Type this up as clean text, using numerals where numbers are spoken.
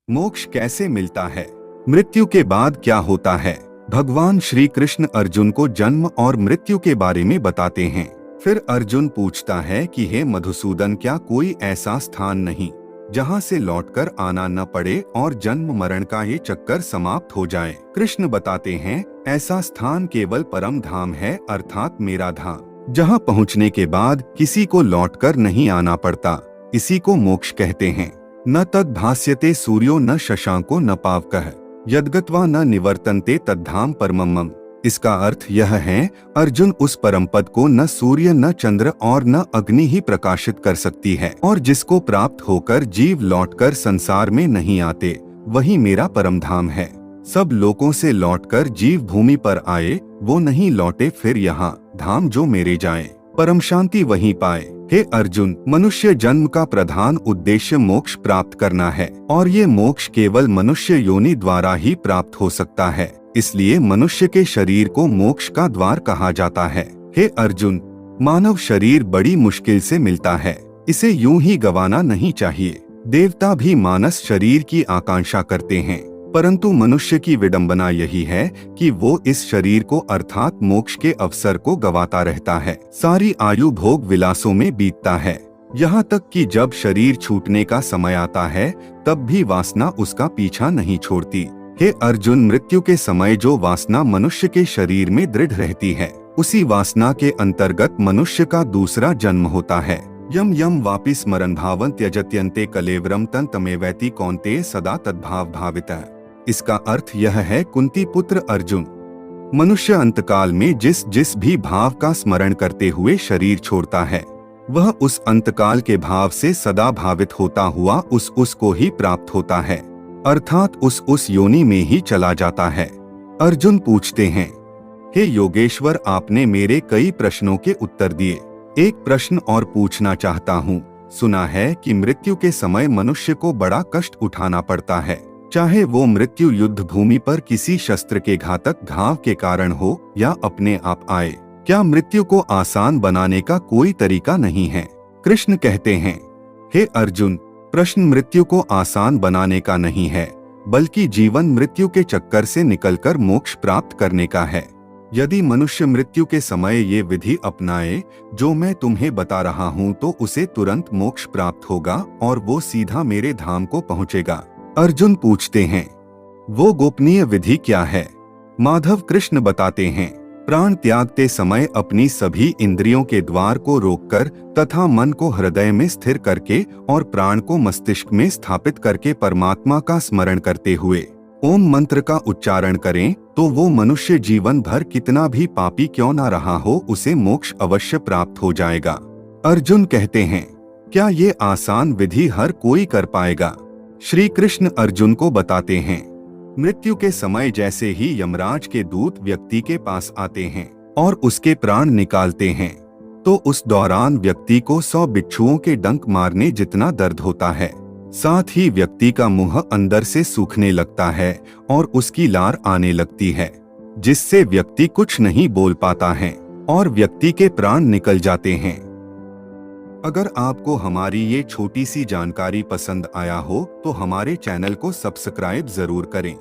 मोक्ष कैसे मिलता है? मृत्यु के बाद क्या होता है? भगवान श्री कृष्ण अर्जुन को जन्म और मृत्यु के बारे में बताते हैं। फिर अर्जुन पूछता है कि हे मधुसूदन, क्या कोई ऐसा स्थान नहीं जहाँ से लौटकर आना न पड़े और जन्म मरण का ये चक्कर समाप्त हो जाए? कृष्ण बताते हैं, ऐसा स्थान केवल परम धाम है, अर्थात मेरा धाम, जहाँ पहुँचने के बाद किसी को लौटकर नहीं आना पड़ता। इसी को मोक्ष कहते हैं। न तद भास्यते सूर्यो न शशांको न पावकः यद्गत्वा न निवर्तन्ते तद्धाम परमम्। इसका अर्थ यह है, अर्जुन, उस परम पद को न सूर्य न चंद्र और न अग्नि ही प्रकाशित कर सकती है, और जिसको प्राप्त होकर जीव लौटकर संसार में नहीं आते, वही मेरा परम धाम है। सब लोकों से लौटकर जीव भूमि पर आए, वो नहीं लौटे फिर यहाँ धाम जो मेरे जाए, परम शांति वहीं पाए। हे अर्जुन, मनुष्य जन्म का प्रधान उद्देश्य मोक्ष प्राप्त करना है, और ये मोक्ष केवल मनुष्य योनि द्वारा ही प्राप्त हो सकता है। इसलिए मनुष्य के शरीर को मोक्ष का द्वार कहा जाता है। हे अर्जुन, मानव शरीर बड़ी मुश्किल से मिलता है, इसे यूं ही गंवाना नहीं चाहिए। देवता भी मानस शरीर की आकांक्षा करते हैं, परंतु मनुष्य की विडंबना यही है कि वो इस शरीर को अर्थात मोक्ष के अवसर को गंवाता रहता है। सारी आयु भोग विलासों में बीतता है, यहाँ तक कि जब शरीर छूटने का समय आता है तब भी वासना उसका पीछा नहीं छोड़ती। हे अर्जुन, मृत्यु के समय जो वासना मनुष्य के शरीर में दृढ़ रहती है, उसी वासना के अंतर्गत मनुष्य का दूसरा जन्म होता है। यम यम वापि स्मरन् भावं त्यजत्यन्ते कलेवरम तन तमेवैति कौन्तेय सदा तद्भाव भावितः। इसका अर्थ यह है, कुंती पुत्र अर्जुन, मनुष्य अंतकाल में जिस जिस भी भाव का स्मरण करते हुए शरीर छोड़ता है, वह उस अंतकाल के भाव से सदा भावित होता हुआ उस को ही प्राप्त होता है, अर्थात उस योनि में ही चला जाता है। अर्जुन पूछते हैं, हे योगेश्वर, आपने मेरे कई प्रश्नों के उत्तर दिए, एक प्रश्न और पूछना चाहता हूँ। सुना है कि मृत्यु के समय मनुष्य को बड़ा कष्ट उठाना पड़ता है, चाहे वो मृत्यु युद्ध भूमि पर किसी शस्त्र के घातक घाव के कारण हो या अपने आप आए। क्या मृत्यु को आसान बनाने का कोई तरीका नहीं है? कृष्ण कहते हैं, हे अर्जुन, प्रश्न मृत्यु को आसान बनाने का नहीं है, बल्कि जीवन मृत्यु के चक्कर से निकलकर मोक्ष प्राप्त करने का है। यदि मनुष्य मृत्यु के समय ये विधि अपनाए जो मैं तुम्हें बता रहा हूँ, तो उसे तुरंत मोक्ष प्राप्त होगा और वो सीधा मेरे धाम को पहुँचेगा। अर्जुन पूछते हैं, वो गोपनीय विधि क्या है? माधव कृष्ण बताते हैं, प्राण त्यागते समय अपनी सभी इंद्रियों के द्वार को रोककर तथा मन को हृदय में स्थिर करके और प्राण को मस्तिष्क में स्थापित करके परमात्मा का स्मरण करते हुए ओम मंत्र का उच्चारण करें, तो वो मनुष्य जीवन भर कितना भी पापी क्यों ना रहा हो, उसे मोक्ष अवश्य प्राप्त हो जाएगा। अर्जुन कहते हैं, क्या ये आसान विधि हर कोई कर पाएगा? श्री कृष्ण अर्जुन को बताते हैं, मृत्यु के समय जैसे ही यमराज के दूत व्यक्ति के पास आते हैं और उसके प्राण निकालते हैं, तो उस दौरान व्यक्ति को 100 बिच्छुओं के डंक मारने जितना दर्द होता है। साथ ही व्यक्ति का मुंह अंदर से सूखने लगता है और उसकी लार आने लगती है, जिससे व्यक्ति कुछ नहीं बोल पाता है और व्यक्ति के प्राण निकल जाते हैं। अगर आपको हमारी ये छोटी सी जानकारी पसंद आया हो तो हमारे चैनल को सब्सक्राइब जरूर करें।